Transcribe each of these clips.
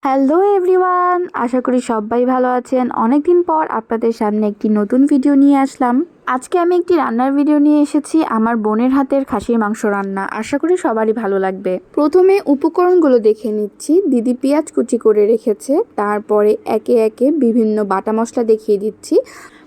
Hello everyone, আশা করি সবাই ভালো আছেন। অনেক দিন পর আপনাদের সামনে একটি নতুন ভিডিও নিয়ে আসলাম। আজকে আমি একটি রান্নার ভিডিও নিয়ে এসেছি, আমার বোনের হাতের খাসির মাংস রান্না। আশা করি সবারই ভালো লাগবে। প্রথমে উপকরণগুলো দেখে নিচ্ছি। দিদি পেঁয়াজ কুচি করে রেখেছে, তারপরে একে একে বিভিন্ন বাটা মশলা দেখিয়ে দিচ্ছি।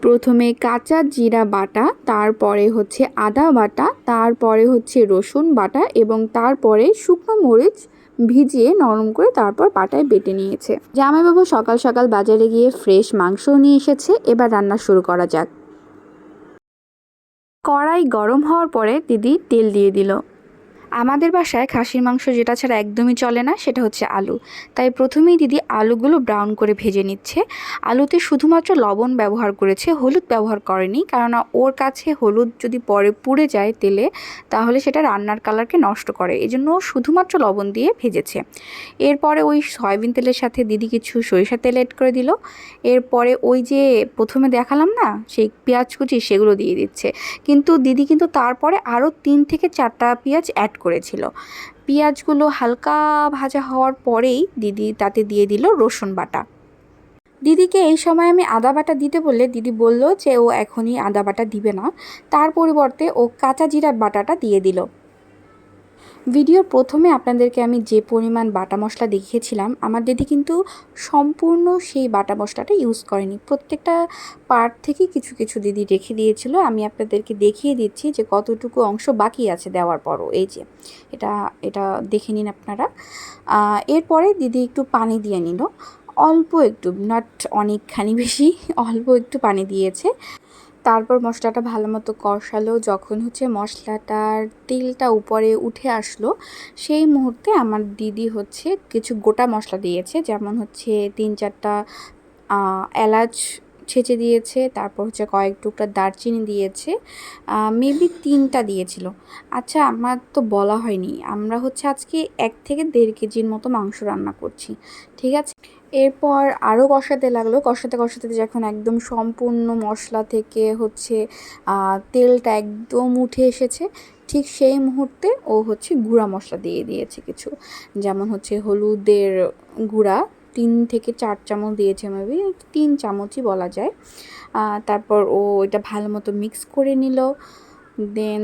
প্রথমে কাঁচা জিরা বাটা, তারপরে হচ্ছে আদা বাটা, তারপরে হচ্ছে রসুন বাটা এবং তারপরে শুকনো মরিচ ভিজিয়ে নরম করে তারপর পাটায় বেটে নিয়েছে। জামাইবাবু সকাল সকাল বাজারে গিয়ে ফ্রেশ মাংস নিয়ে এসেছে। এবার রান্না শুরু করা যাক। কড়াই গরম হওয়ার পরে দিদি তেল দিয়ে দিল। আমাদের বাসায় খাসির মাংস যেটা ছাড়া একদমই চলে না সেটা হচ্ছে আলু। তাই প্রথমেই দিদি আলুগুলো ব্রাউন করে ভেজে নিচ্ছে। আলুতে শুধুমাত্র লবণ ব্যবহার করেছে, হলুদ ব্যবহার করেনি, কারণ ওর কাছে হলুদ যদি পরে পুড়ে যায় তেলে তাহলে সেটা রান্নার কালারকে নষ্ট করে, এজন্য শুধুমাত্র লবণ দিয়ে ভেজেছে। এরপরে ওই সয়াবিন তেলের সাথে দিদি কিছু সরিষার তেল অ্যাড করে দিল। এরপরে ওই যে প্রথমে দেখালাম না সেই পেঁয়াজ কুচি, সেগুলো দিয়ে দিচ্ছে। কিন্তু দিদি তারপরে আরও 3 থেকে 4টা পেঁয়াজ অ্যাড করেছিল। পেঁয়াজগুলো হালকা ভাজা হওয়ার পরেই দিদি তাতে দিয়ে দিল রসুন বাটা। দিদিকে এই সময় আমি আদা বাটা দিতে বললে দিদি বলল যে ও এখনই আদা বাটা দিবে না, তার পরিবর্তে ও কাঁচা জিরা বাটাটা দিয়ে দিল। ভিডিওর প্রথমে আপনাদেরকে আমি যে পরিমাণ বাটা মশলা দেখিয়েছিলাম, আমার দিদি কিন্তু সম্পূর্ণ সেই বাটা মশলাটা ইউজ করেনি। প্রত্যেকটা পার্ট থেকে কিছু কিছু দিদি রেখে দিয়েছিল। আমি আপনাদেরকে দেখিয়ে দিচ্ছি যে কতটুকু অংশ বাকি আছে দেওয়ার পরও। এই যে এটা এটা দেখে নিন আপনারা। এরপরে দিদি একটু পানি দিয়ে নিল, অল্প একটু, নট অনেকখানি বেশি, অল্প একটু পানি দিয়েছে। তারপর মশলাটা ভালো মতো কষালো। যখন হচ্ছে মশলাটার তেলটা উপরে উঠে আসলো, সেই মুহূর্তে আমার দিদি হচ্ছে কিছু গোটা মশলা দিয়েছে, যেমন হচ্ছে 3-4টা এলাচ ছেঁচে দিয়েছে, তারপর হচ্ছে কয়েক টুকরা দারচিনি দিয়েছে, মেবি 3টা দিয়েছিল। আচ্ছা, আমার তো বলা হয়নি, আমরা হচ্ছে আজকে 1 থেকে 1.5 কেজির মতো মাংস রান্না করছি, ঠিক আছে। এরপর আরও কষাতে লাগলো। কষাতে কষাতে যখন একদম সম্পূর্ণ মশলা থেকে হচ্ছে তেলটা একদম উঠে এসেছে, ঠিক সেই মুহূর্তে ও হচ্ছে গুঁড়া মশলা দিয়ে দিয়েছে কিছু, যেমন হচ্ছে হলুদের গুঁড়া 3 থেকে 4 চামচ দিয়েছে, মেবি 3 চামচই বলা যায়। তারপর ও এটা ভালো মতো মিক্স করে নিল। দেন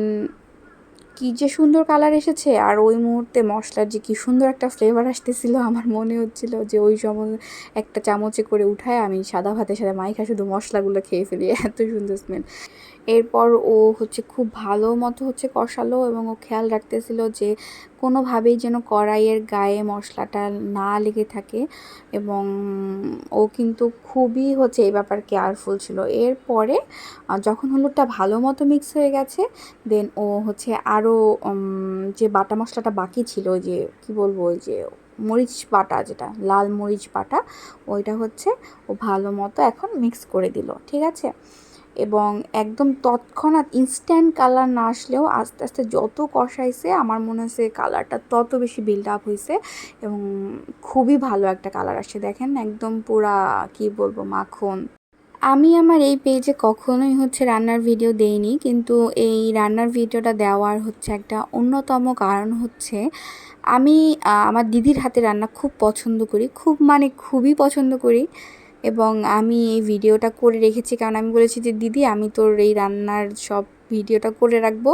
কি যে সুন্দর কালার এসেছে, আর ওই মুহূর্তে মশলার যে কি সুন্দর একটা ফ্লেভার আসতেছিল, আমার মনে হচ্ছিল যে ওই সময় একটা চামচে করে উঠায় আমি সাদা ভাতের সাথে মাইখা শুধু মশলাগুলো খেয়ে ফেলি, এত সুন্দর স্মেল। এরপর ও হচ্ছে খুব ভালো মতো হচ্ছে কষালো এবং ও খেয়াল রাখতেছিল যে কোনোভাবেই যেন কড়াইয়ের গায়ে মশলাটা না লেগে থাকে, এবং ও কিন্তু খুবই হচ্ছে এই ব্যাপার কেয়ারফুল ছিল। এরপরে যখন হলুদটা ভালো মতো মিক্স হয়ে গেছে, দেন ও হচ্ছে আরও যে বাটা মশলাটা বাকি ছিল, ওই যে কী বলবো, ওই যে মরিচ বাটা, যেটা লাল মরিচ বাটা, ওইটা হচ্ছে ও ভালো মতো এখন মিক্স করে দিল, ঠিক আছে। এবং একদম তৎক্ষণাৎ ইনস্ট্যান্ট কালার না আসলেও আস্তে আস্তে যত কষাইছে, আমার মনে হয়েছে কালারটা তত বেশি বিল্ড আপ হয়েছে এবং খুবই ভালো একটা কালার আসছে। দেখেন একদম পুরা কি বলবো মাখন। আমি আমার এই পেজে কখনোই হচ্ছে রান্নার ভিডিও দেইনি, কিন্তু এই রান্নার ভিডিওটা দেওয়ার হচ্ছে একটা অন্যতম কারণ হচ্ছে আমি আমার দিদির হাতে রান্না খুব পছন্দ করি, খুব মানে খুবই পছন্দ করি। এবং আমি এই ভিডিওটা করে রেখেছি কারণ আমি বলেছি যে দিদি, আমি তোর এই রান্নার সব ভিডিওটা করে রাখবো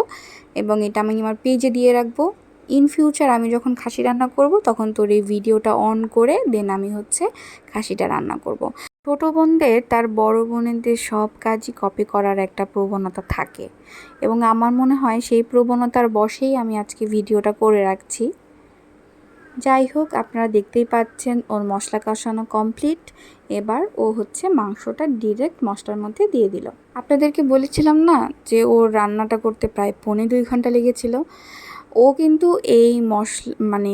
এবং এটা আমি আমার পেজে দিয়ে রাখবো। ইন ফিউচার আমি যখন খাসি রান্না করব তখন তোর এই ভিডিওটা অন করে দেন আমি হচ্ছে খাসিটা রান্না করব। ছোটো বোনদের তার বড় বোনেদের সব কাজই কপি করার একটা প্রবণতা থাকে, এবং আমার মনে হয় সেই প্রবণতার বশেই আমি আজকে ভিডিওটা করে রাখছি। যাই হোক, আপনারা দেখতেই পাচ্ছেন ওর মশলা কষানো কমপ্লিট। এবার ও হচ্ছে মাংসটা ডিরেক্ট মশলার মধ্যে দিয়ে দিল। আপনাদেরকে বলেছিলাম না যে ওর রান্নাটা করতে প্রায় 1.25 ঘন্টা লেগেছিল। ও কিন্তু এই মানে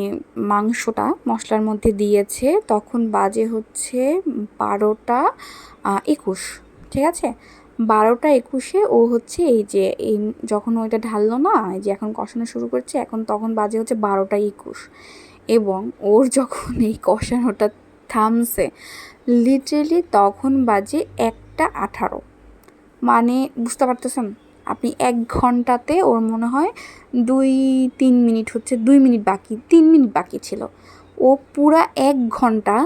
মাংসটা মশলার মধ্যে দিয়েছে তখন বাজে হচ্ছে 12টা 21, ঠিক আছে। 12টা 21-এ ও হচ্ছে এই যখন ওইটা ঢাললো না, এই যে এখন কষানো শুরু করছে, তখন বাজে হচ্ছে 12টা 21, এবং ওর যখন এই কষানোটা থামছে লিটারেলি তখন বাজে 1টা 18। মানে বুঝতে পারতেছেন আপনি, 1 ঘন্টাতে ওর মনে হয় 2-3 মিনিট হচ্ছে 2 মিনিট বাকি, 3 মিনিট বাকি ছিল। ও পুরা 1 ঘন্টা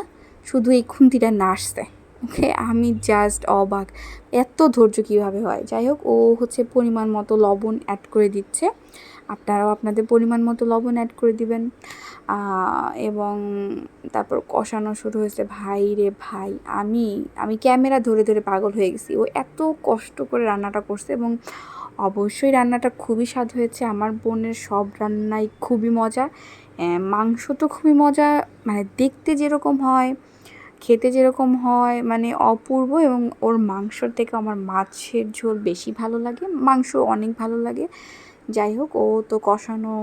শুধু এই খুন্তিটা নাড়ছে। ওকে, আমি জাস্ট অবাক, এত ধৈর্য কীভাবে হয়। যাই হোক, ও হচ্ছে পরিমাণ মতো লবণ অ্যাড করে দিচ্ছে, আপনারাও আপনাদের পরিমাণ মতো লবণ অ্যাড করে দিবেন। এবং তারপর কষানো শুরু হয়েছে। ভাই রে ভাই, আমি ক্যামেরা ধরে ধরে পাগল হয়ে গেছি। ও এত কষ্ট করে রান্নাটা করছে এবং অবশ্যই রান্নাটা খুবই স্বাদ হয়েছে। আমার বোনের সব রান্নাই খুবই মজা। মাংস তো খুবই মজা, মানে দেখতে যেরকম হয় খেতে যেরকম হয়, মানে অপূর্ব। এবং ওর মাংসর থেকে আমার মাছের ঝোল বেশি ভালো লাগে, মাংস অনেক ভালো লাগে। যাই হোক, ও তো কষানো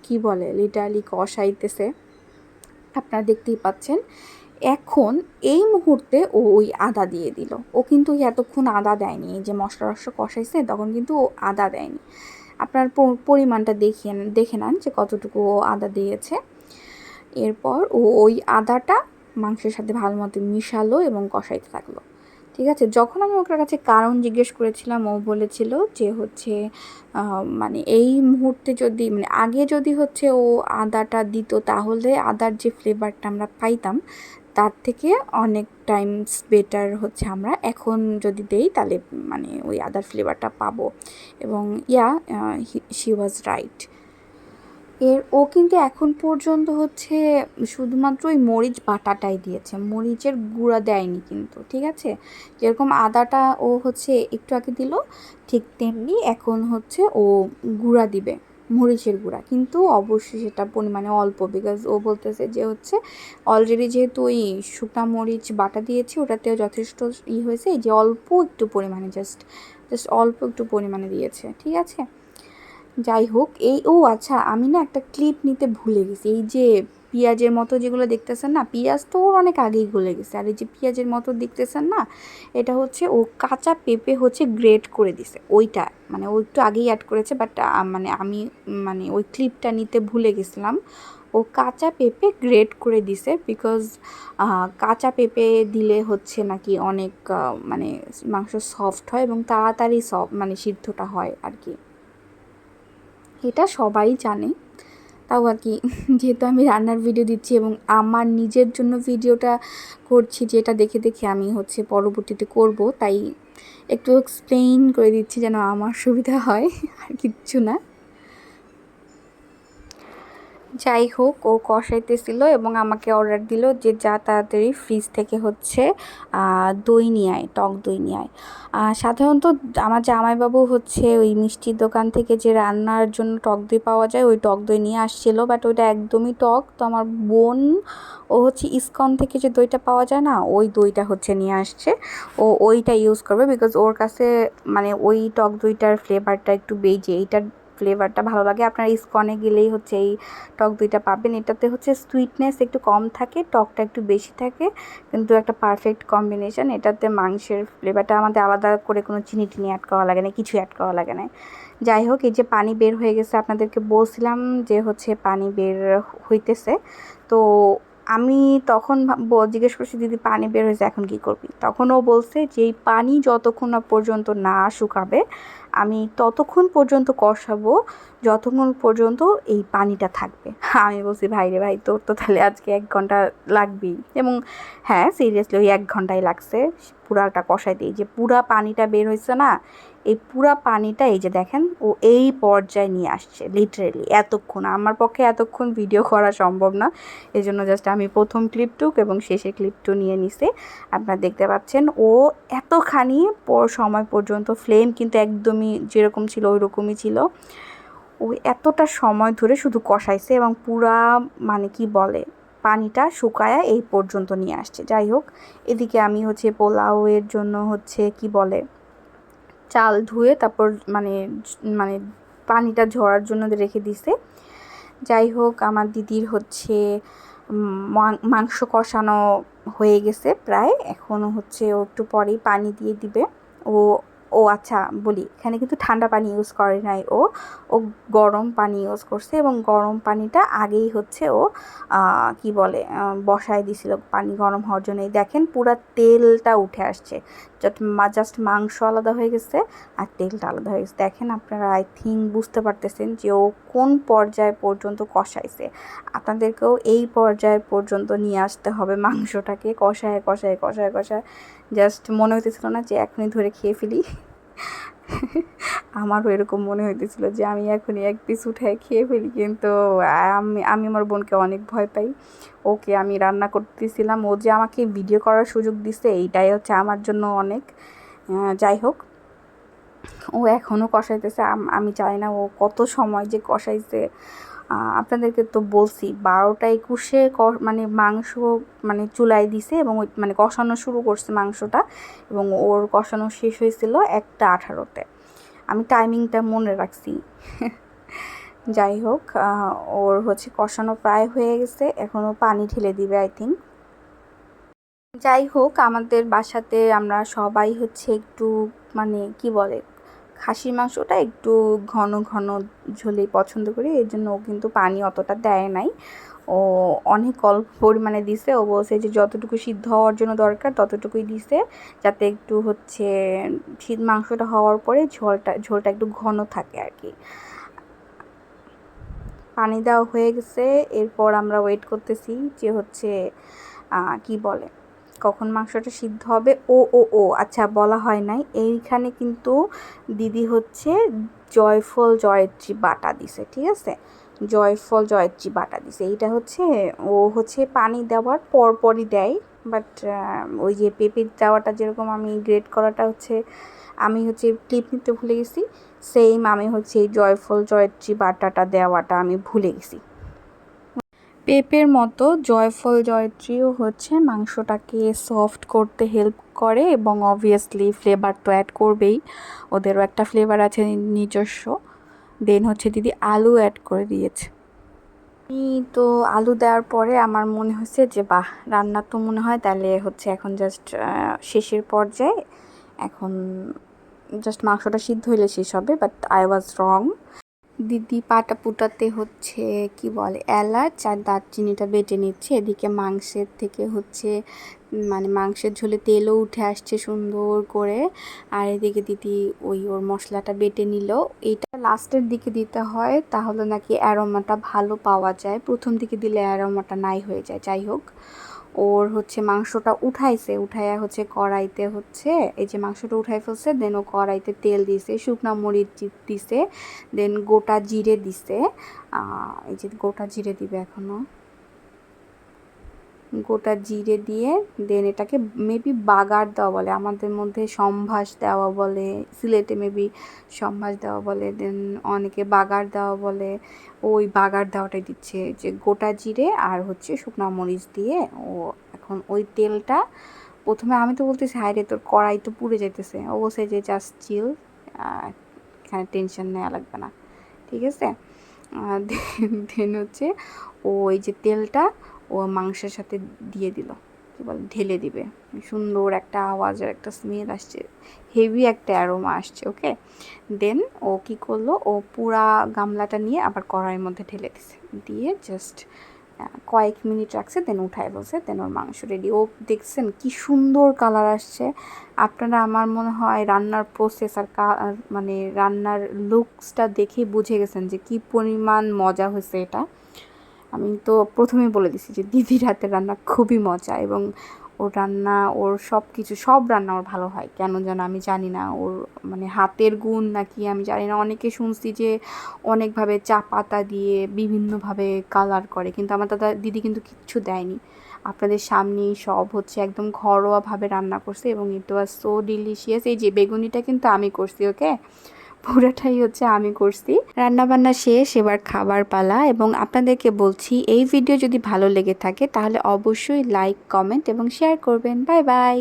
কি বলে লিটারালি কষাইতেছে, আপনারা দেখতেই পাচ্ছেন। এখন এই মুহূর্তে ও ওই আদা দিয়ে দিল। ও কিন্তু এতক্ষণ আদা দেয়নি, এই যে মশলা রসা কষাইছে তখন কিন্তু ও আদা দেয়নি। আপনার পরিমাণটা দেখে নেন যে কতটুকু ও আদা দিয়েছে। এরপর ও ওই আদাটা মাংসের সাথে ভালো মতো মিশালো এবং কষাইতে থাকলো। ঠিক আছে, যখন আমি ওর কাছে কারণ জিজ্ঞেস করেছিলাম, ও বলেছিল যে হচ্ছে মানে এই মুহূর্তে যদি মানে আগে যদি হচ্ছে ও আদাটা দিত তাহলে আদার যে ফ্লেভারটা আমরা পাইতাম তার থেকে অনেক টাইমস বেটার হচ্ছে আমরা এখন যদি দেই তাহলে মানে ওই আদার ফ্লেভারটা পাবো। এবং শি ওয়াজ রাইট। ও কিন্তু এখন পর্যন্ত হচ্ছে শুধুমাত্র ওই মরিচ বাটাটাই দিয়েছে, মরিচের গুঁড়া দেয়নি কিন্তু, ঠিক আছে। যেরকম আদাটা ও হচ্ছে একটু আগে দিল, ঠিক তেমনি এখন হচ্ছে ও গুঁড়া দিবে, মরিচের গুঁড়া, কিন্তু অবশ্যই সেটা পরিমাণে অল্প, বিকজ ও বলতেছে যে হচ্ছে অলরেডি যেহেতু ওই শুকনা মরিচ বাটা দিয়েছি ওটাতেও যথেষ্ট হয়েছে, এই যে অল্প একটু পরিমাণে জাস্ট অল্প একটু পরিমাণে দিয়েছে, ঠিক আছে। যাই হোক, আচ্ছা, আমি না একটা ক্লিপ নিতে ভুলে গেছি। এই যে পেঁয়াজের মতো যেগুলো দেখতেছেন না, পেঁয়াজ তো ওর অনেক আগেই গলে গেছে, আর এই যে পেঁয়াজের মতো দেখতেছেন না, এটা হচ্ছে ও কাঁচা পেঁপে হচ্ছে গ্রেট করে দিছে, ওইটা মানে ও একটু আগেই অ্যাড করেছে, বাট মানে আমি মানে ওই ক্লিপটা নিতে ভুলে গেছিলাম। ও কাঁচা পেঁপে গ্রেট করে দিছে, বিকজ কাঁচা পেঁপে দিলে হচ্ছে নাকি অনেক মানে মাংস সফট হয় এবং তাড়াতাড়ি মানে সিদ্ধটা হয় আর কি। এটা সবাই জানে, তাও আর কি যেহেতু আমি রান্নার ভিডিও দিচ্ছি এবং আমার নিজের জন্য ভিডিওটা করছি, যেটা দেখে দেখে আমি হচ্ছে পরবর্তীতে করব, তাই একটু এক্সপ্লেইন করে দিচ্ছি যেন আমার সুবিধা হয়, আর কিচ্ছু না। যাই হোক, ও কষাইতেছিল এবং আমাকে অর্ডার দিল যে যা তাড়াতাড়ি ফ্রিজ থেকে হচ্ছে দই নিয়ে আয়, টক দই নিয়ে আয়। সাধারণত আমার জামাইবাবু হচ্ছে ওই মিষ্টির দোকান থেকে যে রান্নার জন্য টক দই পাওয়া যায় ওই টক দই নিয়ে আসছিলো, বাট ওইটা একদমই টক। তো আমার বোন ও হচ্ছে ইসকন থেকে যে দইটা পাওয়া যায় না, ওই দইটা হচ্ছে নিয়ে আসছে, ও ওইটা ইউজ করবে, বিকজ ওর কাছে মানে ওই টক দইটার ফ্লেভারটা একটু বেজে, এইটার ফ্লেভারটা ভালো লাগে। আপনার ইসকনে গেলেই হচ্ছে এই টক দইটা পাবেন। এটাতে হচ্ছে সুইটনেস একটু কম থাকে, টকটা একটু বেশি থাকে, কিন্তু একটা পারফেক্ট কম্বিনেশন। এটাতে মাংসের ফ্লেভারটা আমাদের আলাদা করে কোনো চিনি টিনি অ্যাড করা লাগে না, কিছু অ্যাড করা লাগে না। যাই হোক, এই যে পানি বের হয়ে গেছে, আপনাদেরকে বলছিলাম যে হচ্ছে পানি বের হইতেছে। তো আমি তখন জিজ্ঞেস করছি, দিদি পানি বের হয়েছে এখন কী করবি? তখন ও বলছে যে এই পানি যতক্ষণ না পর্যন্ত না শুকাবে আমি ততক্ষণ পর্যন্ত কষাবো যতক্ষণ পর্যন্ত এই পানিটা থাকবে। আমি বলছি ভাই রে ভাই, তোর তো তাহলে আজকে 1 ঘন্টা লাগবেই। এবং হ্যাঁ, সিরিয়াসলি ওই 1 ঘন্টাই লাগছে পুরাটা কষাইতে। এই যে পুরা পানিটা বের হয়েছে না, এই পুরা পানিটা এই যে দেখেন ও এই পর্যায়ে নিয়ে আসছে লিটারেলি। এতক্ষণ আমার পক্ষে এতক্ষণ ভিডিও করা সম্ভব না, এই জন্য জাস্ট আমি প্রথম ক্লিপটুক এবং শেষের ক্লিপটু নিয়ে নিছে। আপনারা দেখতে পাচ্ছেন ও এতখানি সময় পর্যন্ত ফ্লেম কিন্তু একদমই যেরকম ছিল ওই রকমই ছিল। ওই এতটা সময় ধরে শুধু কষাইছে এবং পুরা মানে কি বলে পানিটা শুকায়া এই পর্যন্ত নিয়ে আসছে। যাই হোক, এদিকে আমি হচ্ছে পোলাওয়ের জন্য হচ্ছে কি বলে চাল ধুয়ে তারপর মানে মানে পানিটা ঝরার জন্য রেখে দিছে। যাই হোক, আমার দিদির হচ্ছে মাংস কষানো হয়ে গেছে প্রায়, এখনও হচ্ছে ও একটু পরেই পানি দিয়ে দিবে। ও ও আচ্ছা বলি, এখানে কিন্তু ঠান্ডা পানি ইউজ করে নাই, ও ও গরম পানি ইউজ করছে, এবং গরম পানিটা আগেই হচ্ছে ও কি বলে বসায় দিছিল পানি গরম হওয়ার জন্য। দেখেন পুরো তেলটা উঠে আসছে, জাস্ট মাংস আলাদা হয়ে গেছে আর তেলটা আলাদা হয়ে গেছে। দেখেন আপনারা আই থিঙ্ক বুঝতে পারতেছেন যে ও কোন পর্যায় পর্যন্ত কষাইছে। আপনাদেরকেও এই পর্যায় পর্যন্ত নিয়ে আসতে হবে মাংসটাকে, কষায় কষায় কষায় কষায় জাস্ট মনে হইতেছিল না যে এখনই ধরে খেয়ে ফেলি। আমারও এরকম মনে হইতেছিল যে আমি এখনই এক পিস উঠায় খেয়ে ফেলি, কিন্তু আমি আমার বোনকে অনেক ভয় পাই। ওকে আমি রান্না করতেছিলাম, ও যে আমাকে ভিডিও করার সুযোগ দিছে এইটাই হচ্ছে আমার জন্য অনেক। যাই হোক, ও এখনও কষাইতেছে, আমি জানি না ও কত সময় যে কষাইছে। আপনাদেরকে তো বলছি 12টা 21-এ মানে মাংস মানে চুলায় দিছে, এবং ওই মানে কষানো শুরু করছে মাংসটা, এবং ওর কষানো শেষ হয়েছিল 1টা 18-তে। আমি টাইমিংটা মনে রাখছি। যাই হোক, ওর হচ্ছে কষানো প্রায় হয়ে গেছে, এখনও পানি ঢেলে দিবে আই থিঙ্ক। যাই হোক, আমাদের বাসাতে আমরা সবাই হচ্ছে একটু মানে কি বলে খাসির মাংসটা একটু ঘন ঘন ঝোলেই পছন্দ করি, এর জন্য ও কিন্তু পানি অতটা দেয় নাই, ও অনেক অল্প পরিমাণে দিছে। ও বলছে যে যতটুকু সিদ্ধ হওয়ার জন্য দরকার ততটুকুই দিছে, যাতে একটু হচ্ছে মাংসটা হওয়ার পরে ঝোলটা একটু ঘন থাকে আর কি। পানি দেওয়া হয়ে গেছে, এরপর আমরা ওয়েট করতেছি যে হচ্ছে কি বলে কখন মাংসটা সিদ্ধ হবে। ও ও ও আচ্ছা বলা হয় নাই, এইখানে কিন্তু দিদি হচ্ছে জয়ফল জয়ত্রী বাটা দিছে, ঠিক আছে, জয়ফল জয়ত্রী বাটা দিছে। এইটা হচ্ছে ও হচ্ছে পানি দেওয়ার পরপরই দেয়, বাট ওই যে পেঁপে দেওয়াটা যেরকম আমি গ্রেট করাটা হচ্ছে আমি হচ্ছে ক্লিপ নিতে ভুলে গেছি, সেম আমি হচ্ছে এই জয়ফল জয়ত্রী বাটাটা দেওয়াটা আমি ভুলে গেছি। পেঁপের মতো জয়ফল জয়ত্রীও হচ্ছে মাংসটাকে সফট করতে হেল্প করে, এবং অবভিয়াসলি ফ্লেভার তো অ্যাড করবেই, ওদেরও একটা ফ্লেভার আছে নিজস্ব। দেন হচ্ছে দিদি আলু অ্যাড করে দিয়েছে। তো আলু দেওয়ার পরে আমার মনে হয়েছে যে বাহ, রান্না তো মনে হয় তাহলে হচ্ছে এখন জাস্ট শেষের পর্যায়ে, এখন জাস্ট মাংসটা সিদ্ধ হইলে শেষ হবে, বাট আই ওয়াজ রং। দিদি পাটা পুটাতে হচ্ছে কি বলে এলাচ আর দারচিনিটা বেটে নিচ্ছে, এদিকে মাংসের থেকে হচ্ছে মানে মাংসের ঝোলে তেলও উঠে আসছে সুন্দর করে, আর এদিকে দিদি ওর মশলাটা বেটে নিল। এইটা লাস্টের দিকে দিতে হয়, তাহলে নাকি অ্যারোমাটা ভালো পাওয়া যায়, প্রথম দিকে দিলে অ্যারোমাটা নাই হয়ে যায়। যাই হোক, ওর হচ্ছে মাংসটা উঠাইয়া হচ্ছে কড়াইতে হচ্ছে এই যে মাংসটা উঠাই ফেলছে, দেন ও কড়াইতে তেল দিছে, শুকনো মরিচ দিছে, দেন গোটা জিরে দিছে, এই যে গোটা জিরে দিবে এখনও, গোটা জিরে দিয়ে দেন এটাকে মেবি বাগার দেওয়া বলে, আমাদের মধ্যে সম্ভাস দেওয়া বলে, সিলেটে মেবি সম্ভাস দেওয়া বলে, দেন অনেকে বাগার দেওয়া বলে। ওই বাগার দেওয়াটাই দিচ্ছে, যে গোটা জিরে আর হচ্ছে শুকনো মরিচ দিয়ে। ও এখন ওই তেলটা প্রথমে আমি তো বলতেছি হাই রে তোর কড়াই তো পুড়ে যাইতেছে, ও বলছে যে জাস্ট চিল, এখানে টেনশন নেওয়া লাগবে না, ঠিক আছে। দেন হচ্ছে ওই যে তেলটা ও মাংসের সাথে দিয়ে দিল, কী বলে ঢেলে দিবে, সুন্দর একটা আওয়াজ আর একটা স্মেল আসছে, হেভি একটা অ্যারোমা আসছে। ওকে, দেন ও কী করলো, ও পুরা গামলাটা নিয়ে আবার কড়াইয়ের মধ্যে ঢেলে দিছে, দিয়ে জাস্ট কয়েক মিনিট রাখছে, দেন উঠায় বলছে, দেন ওর মাংস রেডি। ও দেখছেন কি সুন্দর কালার আসছে। আপনারা আমার মনে হয় রান্নার প্রসেস আর মানে রান্নার লুকসটা দেখেই বুঝে গেছেন যে কি পরিমাণ মজা হয়েছে এটা। আমি তো প্রথমেই বলে দিছি যে দিদির হাতের রান্না খুবই মজা, এবং ওর রান্না ওর সব রান্না ওর ভালো হয়, কেন যেন আমি জানি না, ওর মানে হাতের গুণ নাকি আমি জানি না। অনেকে শুনছি যে অনেকভাবে চা পাতা দিয়ে বিভিন্নভাবে কালার করে, কিন্তু আমার দিদি কিন্তু কিচ্ছু দেয়নি, আপনাদের সামনেই সব হচ্ছে একদম ঘরোয়াভাবে রান্না করছে, এবং ইট ওয়াজ সো ডিলিশিয়াস। এই যে বেগুনিটা কিন্তু আমি করছি, ওকে, পুরোটাই হচ্ছে আমি করছি। রান্নাবান্না শেষ, এবার খাবার পালা। এবং আপনাদেরকে বলছি এই ভিডিও যদি ভালো লেগে থাকে তাহলে অবশ্যই লাইক, কমেন্ট এবং শেয়ার করবেন। Bye bye.